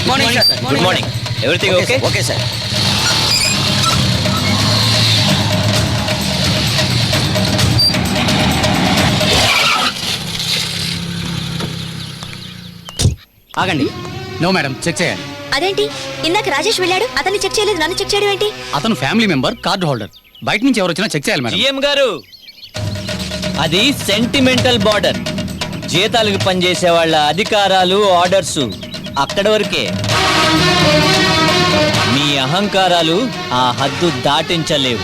Good morning. Everything okay? Okay sir. ఆగండి. No madam, check చేయాలి. అదేంటి ఇందాక రాజేష్ వెళ్ళాడు, అతన్ని చెక్ చేయలేదు, నన్ను చెక్ చేయడం ఏంటి? అతను ఫ్యామిలీ మెంబర్, కార్డు హోల్డర్. బయట నుంచి ఎవరు వచ్చినా చెక్ చేయాలి మేడం. జిఎం గారు, అది సెంటిమెంటల్ బార్డర్. జీతాలకు పనిచేసే వాళ్ళ అధికారాలు, ఆర్డర్స్ అక్కడ వరకే. మీ అహంకారాలు ఆ హద్దు దాటించలేవు.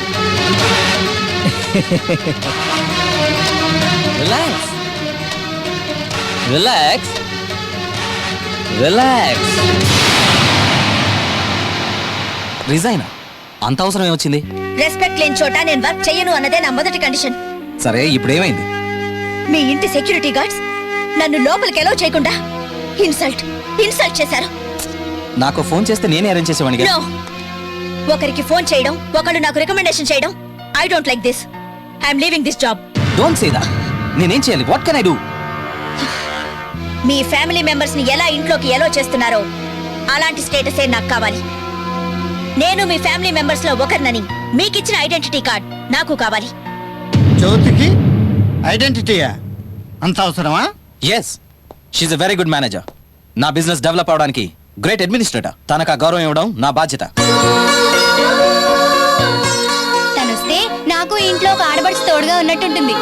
Relax relax relax. రిజైన్ అంత అవసరం ఏమొచ్చింది? రెస్పెక్ట్ లేని చోట నేను వర్క్ చెయ్యను అన్నదే నా మొదటి కండిషన్. సరే, ఇప్పుడు ఏమైంది? మీ ఇంటి సెక్యూరిటీ గార్డ్స్ నన్ను లోపలికి ఎలో చేయకుండా ఇన్సల్ట్ చేశారు. నాకు ఫోన్ చేస్తే నేనే అరేంజ్ చేసేవాడిని. నో, ఒకరికి ఫోన్ చేయడం, ఒకళ్ళు నాకు రికమెండేషన్ చేయడం, I don't like this. I'm leaving this job. Don't say that. నేనేం చేయాలి? What can I do? మీ ఫ్యామిలీ మెంబర్స్ ని ఎలా ఇంట్లోకి ఎలో చేస్తున్నారో అలాంటి స్టేటసే నాకు కావాలి. నేను మీ ఫ్యామిలీ మెంబర్స్ లో ఒకరినని మీకిచ్చిన ఐడెంటిటీ కార్డ్ నాకు కావాలి. జ్యోతికి ఐడెంటిటీయా? అంత అవసరమా? Yes, she's a very good manager. నా బిజినెస్ డెవలప్ అవడానికి గ్రేట్ అడ్మినిస్ట్రేటర్. తనకు ఆ గౌరవం ఇవ్వడం నా బాధ్యత. తనొస్తే నాకు ఇంట్లో ఒక ఆడబడిచి తోడుగా ఉన్నట్టుంటుంది.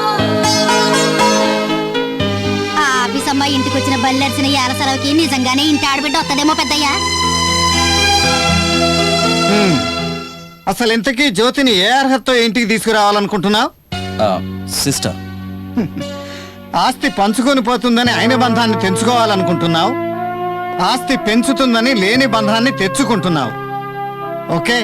ఆ ఆఫీస్ అమ్మాయి ఇంటికి వచ్చిన బల్లెర్సిన ఏల సెలవుకి నిజంగానే ఇంటి ఆడబిడ్డ వస్తుందేమో పెద్దయ్యా. అసలు ఇంతకీ జ్యోతిని ఏ అర్హతతో ఇంటికి తీసుకురావాలనుకుంటున్నావు? సిస్టర్. ఆస్తి పంచుకొని పోతుందని అయిన బంధాన్ని తెంచుకోవాలనుకుంటున్నావు. ఆస్తి పెంచుతుందని లేని బంధాన్ని తెచ్చుకుంటున్నావు. ఓకే,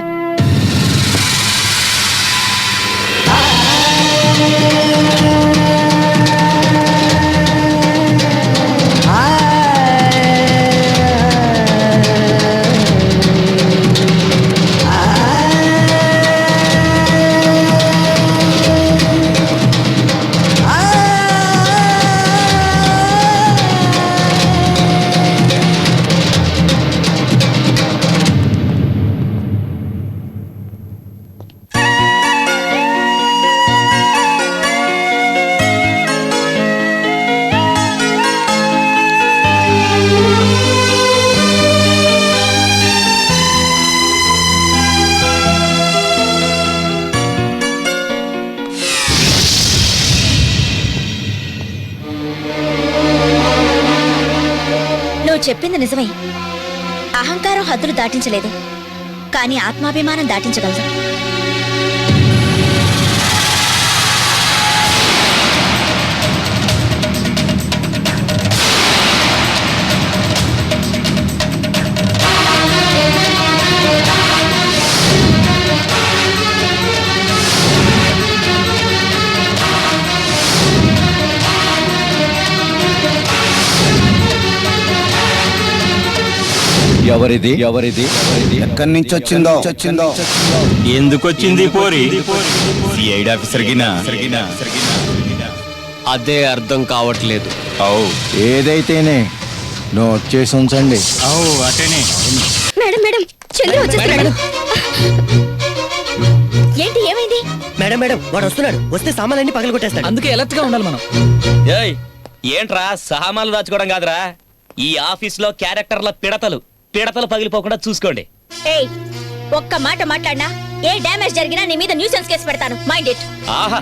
చెప్పింది నిజమే. అహంకారం హద్దులు దాటించలేదు, కానీ ఆత్మాభిమానం దాటించగలదు. ఎవరిది ఎవరిది ఎక్కడి నుంచి వచ్చిందో ఎందుకు వచ్చింది పోరి? సిఐడి ఆఫీసర్ గినా అదే అర్థం కావట్లేదు. ఏదైతేనే నోట్ చేసి ఉంచండి. అటేనే. మేడం మేడం, చంద్ర వచ్చేస్తున్నాడు. ఏంటి, ఏమైంది? మేడం మేడం, వాడు వస్తున్నాడు. వస్తే సామాన్లన్నీ పగలు కొట్టేస్తాడు. అందుకే ఎలర్ట్ గా ఉండాలి మనం. ఏయ్, ఏంట్రా సామాన్లు దాచుకోవడం కాదురా, ఈ ఆఫీస్ లో క్యారెక్టర్ల పిడతలు పగిలిపోకుండా చూసుకోండి. ఏయ్, ఒక్క మాట మాట్లాడినా ఏ డ్యామేజ్ జరిగినా నీ మీద న్యూసెన్స్ కేసు పెడతాను. Mind it. ఆహా,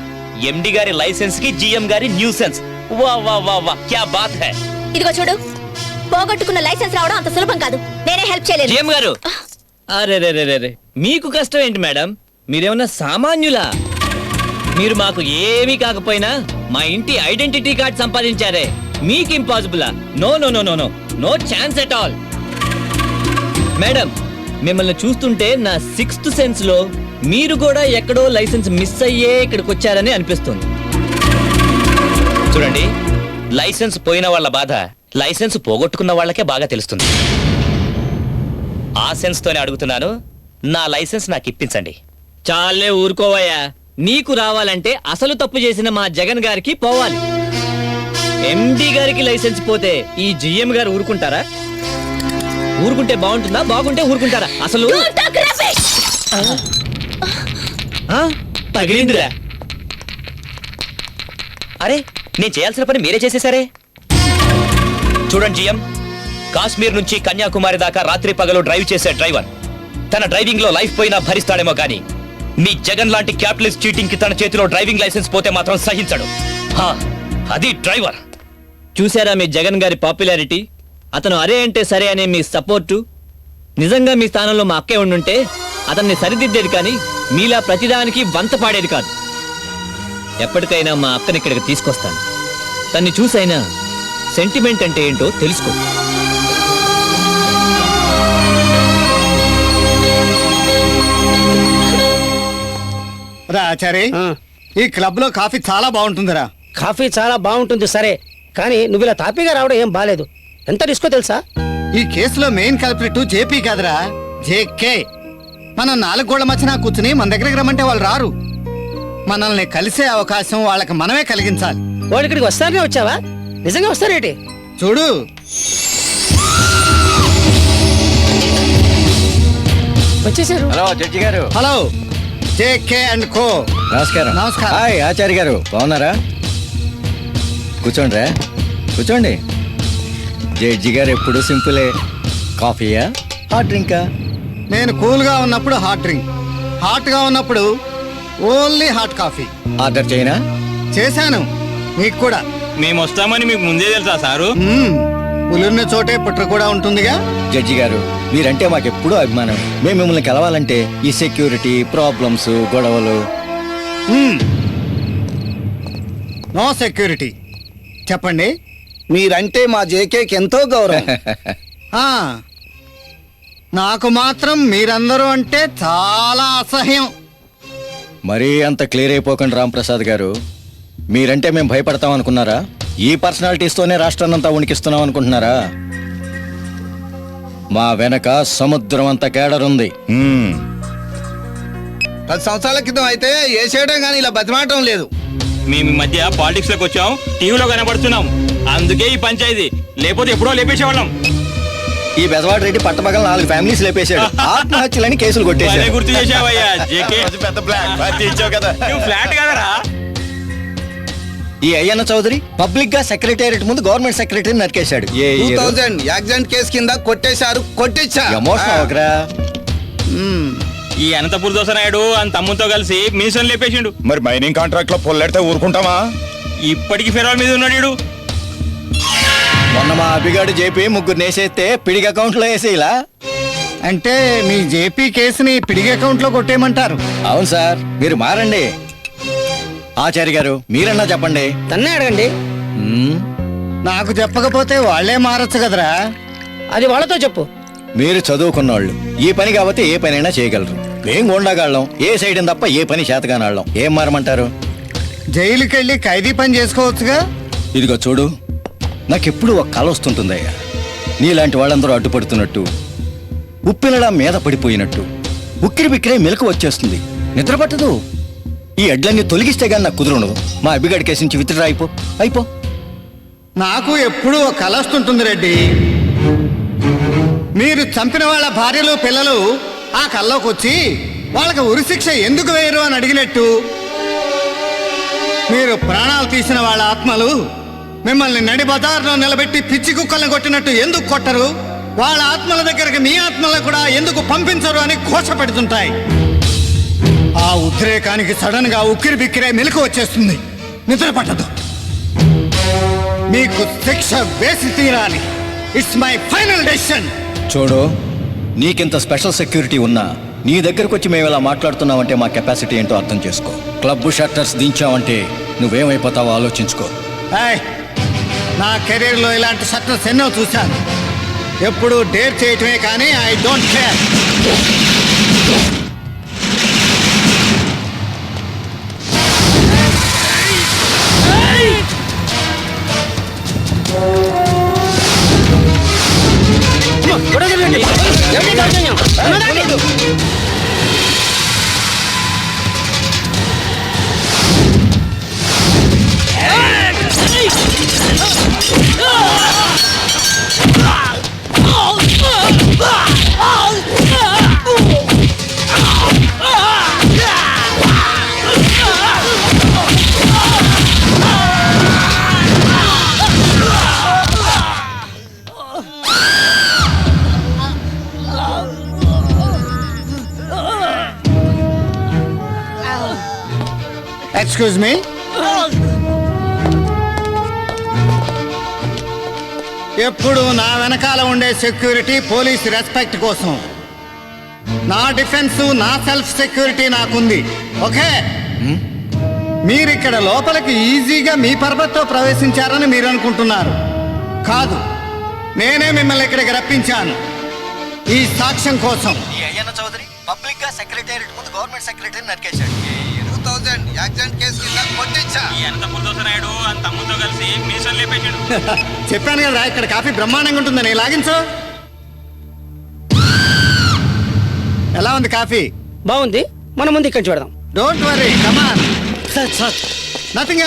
ఎండి గారి లైసెన్స్ కి జిఎం గారి న్యూసెన్స్. వా వా వా వా, క్యా బాత్ హై. ఇదిగో చూడు, పోగొట్టుకున్న లైసెన్స్ రావడం అంత సులభం కాదు. నేనే హెల్ప్ చేయలేదు. జిఎం గారు, అరే రే రే రే, మీకు కష్టం ఏంటి మేడం? మీరేమన్నా సామాన్యులా? మీరు మాకు ఏమీ కాకపోయినా మా ఇంటి ఐడెంటిటీ కార్డ్ సంపాదించారే, మీకు ఇంపాసిబులా? No no no no no no chance at all. Madam, మిమ్మల్ని చూస్తుంటే నా 6th సెన్స్ లో మీరు కూడా ఎక్కడో లైసెన్స్ మిస్ అయ్యే ఇక్కడికి వచ్చారని అనిపిస్తుంది. చూడండి, లైసెన్స్ పోయిన వాళ్ళ బాధ లైసెన్స్ పోగొట్టుకున్న వాళ్ళకే బాగా తెలుస్తుంది. ఆ సెన్స్ తోనే అడుగుతున్నాను, నా లైసెన్స్ నాకు ఇప్పించండి. చాలే ఊరుకోవయ్యా. నీకు రావాలంటే అసలు తప్పు చేసిన మా జగన్ గారికి పోవాలి. ఎండి గారికి లైసెన్స్ పోతే ఈ జిఎం గారు ఊరుకుంటారా? ఊరుకుంటే బాగుంటుందా బాగుంటే ఊరుకుంటారా అసలు Don't talk rubbish! ఆ? పగిలిందిరా. అరే నేను చేయాల్సిన పని మీరే చేసేసారే. చూడండి జిఎం, కాశ్మీర్ నుంచి కన్యాకుమారి దాకా రాత్రి పగలు డ్రైవ్ చేసే డ్రైవర్ తన డ్రైవింగ్ లో లైఫ్ పోయినా భరిస్తాడేమో కానీ మీ జగన్ లాంటి క్యాపిటలిస్ట్ చీటింగ్ కి తన చేతిలో డ్రైవింగ్ లైసెన్స్ పోతే మాత్రం సహించడు. హా, అది డ్రైవర్. చూసారా మీ జగన్ గారి పాపులారిటీ? అతను అరే అంటే సరే అనే మీ సపోర్టు. నిజంగా మీ స్థానంలో మా అక్కే ఉండుంటే అతన్ని సరిదిద్దేది కానీ మీలా ప్రతిదానికి వంత పాడేది కాదు. ఎప్పటికైనా మా అక్కని ఇక్కడికి తీసుకొస్తాను. తన్ని చూసైనా సెంటిమెంట్ అంటే ఏంటో తెలుసుకో. రా ఆచారి, ఈ క్లబ్ లో కాఫీ చాలా బాగుంటుందిరా. కాఫీ చాలా బాగుంటుంది సరే, కానీ నువ్వు ఇలా తాపీగా రావడం ఏం బాలేదు. ఎంత డిస్కో తెలుసా? ఈ కేసులో మెయిన్ కల్ప్రిట్ జేపీ కాదురా, జేకే. మనం 4 గోళ్ల మధ్యన కూర్చుని మన దగ్గరికి రమ్మంటే వాళ్ళు రారు. మనల్ని కలిసే అవకాశం వాళ్ళకి మనమే కలిగించాలి. వాడు ఇక్కడికి వస్తారనే వచ్చావా? నిజంగా వస్తారేటి? చూడు, వచ్చేసారు. హలో జడ్జి గారు. Hello JK and co. నమస్కారం. నమస్కారం. హాయ్ ఆచార్య గారు, బాగున్నారా? కూర్చోండి రా, కూర్చోండి. జడ్జి గారు ఎప్పుడు సింపులే. కాఫీయా హాట్ డ్రింకా? నేను కూల్ గా ఉన్నప్పుడు హాట్ డ్రింక్, హాట్ గా ఉన్నప్పుడు ఓన్లీ హాట్ కాఫీ. ఆర్డర్ చేయనా? చేశాను, మీకు కూడా. మేము వస్తామని మీకు ముందే తెలుసా సారు? పులున్న చోటే పుట్ర కూడా ఉంటుందిగా. జడ్జి గారు, మీరంటే మాకు ఎప్పుడూ అభిమానం. మేము మిమ్మల్ని కలవాలంటే ఈ సెక్యూరిటీ ప్రాబ్లమ్స్, గొడవలు. No security. చెప్పండి. మీరంటే మా జేకేకి ఎంతో గౌరవం. ఆ, నాకు మాత్రం మీరందరూ అంటే చాలా అసహ్యం. మరీ అంత క్లియర్ అయిపోకండి రాంప్రసాద్ గారు. మీరంటే మేము భయపడతాం అనుకున్నారా? ఈ పర్సనాలిటీస్తోనే రాష్ట్రాన్నంతా ఉనికిస్తున్నాం అనుకుంటున్నారా? మా వెనక సముద్రం అంత కేడర్ ఉంది. 10 సంవత్సరాల క్రితం అయితే ఏ చేయడం కానీ ఇలా బతిమాటం లేదు. మేము ఈ మధ్య పాలిటిక్స్ లోకి వచ్చాం, టీవీలో కనబడుతున్నాం. అందుకే ఈ పంచాయతీ, లేకపోతే ఎప్పుడో లేపేసేవాళ్ళం. ఈ బెజవాడ రెడ్డి పట్టపగల 4 ఫ్యామిలీస్ లేపేశాడు. ఆత్మహత్యలని కేసులు అదే కొట్టేశాడు. గుర్తు చేసావయ్యా జేకే. పెద్ద ప్లాన్ ఇచ్చావు కదా. నువ్వు ఫ్లాట్ కదరా? ఈ అయ్యన్న చౌదరి పబ్లిక్ గా సెక్రటేరియట్ ముందు గవర్నమెంట్ సెక్రటరీ నరికేశాడు. 2000 యాక్సిడెంట్ కేసు కింద కొట్టేశారు, కొట్టించా. ఎమోషన్ అవకరా. ఈ అనంతపూర్ దోస నాయుడు అని తమ్ముతో కలిసి మినిస్టర్ లేపేసిండు. మరి మైనింగ్ కాంట్రాక్ట్ లో పొల్లెడితే ఊరుకుంటామా? ఇప్పటికి ఫెరాల్ మీద ఉన్నాడు ఈడు. మొన్న మా అభిగాడు జేపీ 3 నేసేస్తే పిడిగ అకౌంట్ లో వేసేలా. అంటే మీ జేపీ కేసుని పిడిగి అకౌంట్ లో కొట్టేయమంటారు. అవును సార్, మీరు మారండి. ఆచార్య గారు, మీరన్నా చెప్పండి. తన్నే అడగండి. మ్మ్. నాకు చెప్పకపోతే వాళ్ళే మారచ్చు కదరా. అది వాళ్ళతో చెప్పు. మీరు చదువుకున్నవాళ్ళు, ఈ పని కాబట్టి ఏ పనైనా చేయగలరు. మేం గుండాగాళ్ళం, ఏ సైడ్ తప్ప ఏ పని చేతగానాళ్ళం. ఏం మారమంటారు? జైలుకి వెళ్ళి ఖైదీ పని చేసుకోవచ్చుగా. ఇదిగో చూడు, నాకెప్పుడు ఒక కల వస్తుంటుందయ్యా. నీలాంటి వాళ్ళందరూ అడ్డుపడుతున్నట్టు, ఉప్పినలా మీద పడిపోయినట్టు, ఉక్కిరి బిక్కిరే మెలకు వచ్చేస్తుంది, నిద్ర పట్టదు. ఈ అడ్లన్నీ తొలగిస్తే గాని నాకు కుదురుండదు. మా అబ్బిగాడి కేసు నుంచి విత్డ్రా అయిపో. నాకు ఎప్పుడూ ఒక కల వస్తుంటుంది రెడ్డి. మీరు చంపిన వాళ్ళ భార్యలు పిల్లలు ఆ కల్లోకి వచ్చి వాళ్ళకి ఉరిశిక్ష ఎందుకు వేయరు అని అడిగినట్టు, మీరు ప్రాణాలు తీసిన వాళ్ళ ఆత్మలు మిమ్మల్ని నడి బజార్లో నిలబెట్టి పిచ్చి కుక్కల్ని కొట్టినట్టు ఎందుకు కొట్టరు, వాళ్ళ ఆత్మల దగ్గరికి మీ ఆత్మలు కూడా ఎందుకు పంపించరు అని ఘోష పెడుతుంటాయి. ఆ ఉద్రేకానికి సడన్ గా ఉక్కిరి బిక్కిరే మెలకు వచ్చేస్తుంది, నిద్ర పట్టదు. మీకు శిక్ష వేసి తీరాలి. It's my final decision. చూడు, నీకింత స్పెషల్ సెక్యూరిటీ ఉన్నా నీ దగ్గరకు వచ్చి మేము ఇలా మాట్లాడుతున్నావంటే మా కెపాసిటీ ఏంటో అర్థం చేసుకో. క్లబ్ షట్టర్స్ దించావంటే నువ్వేమైపోతావో ఆలోచించుకో. నా కెరీర్లో ఇలాంటి షట్టర్స్ ఎన్నో చూశాను. ఎప్పుడు డేర్ చేయటమే కానీ I don't care. Excuse me. ఎప్పుడు నా వెనకాల ఉండే సెక్యూరిటీ పోలీస్ రెస్పెక్ట్ కోసం. నా డిఫెన్స్, నా సెల్ఫ్ సెక్యూరిటీ నాకుంది. ఓకే, మీరిక్కడ లోపలికి ఈజీగా మీ పర్పస్తో ప్రవేశించారని మీరు అనుకుంటున్నారు. కాదు, నేనే మిమ్మల్ని ఇక్కడికి రప్పించాను ఈ సాక్ష్యం కోసం. ఈ అయ్యన్న చౌదరి పబ్లిక్ గా సెక్రటేరియట్ ముందు గవర్నమెంట్ సెక్రటరీ నరికేశాడు. 2000 యాక్సిడెంట్ కేసు కింద కొట్టించా. ఎంత బుల్దోస నాయుడు అంత తమ్ముతో కలిసి మీసం లేపేశాడు. చెప్పాను కదా ఇక్కడ కాఫీ బ్రహ్మాండంగా ఉంటుందని. లాగించు. ఎలా ఉంది కాఫీ? బాగుంది, మన ముందు ఇక్కడ చూడదాం. Don't worry, come on. Sir nothing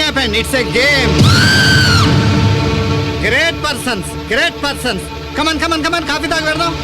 happen. It's a game. Great persons. Come on coffee తాగి పెడదాం.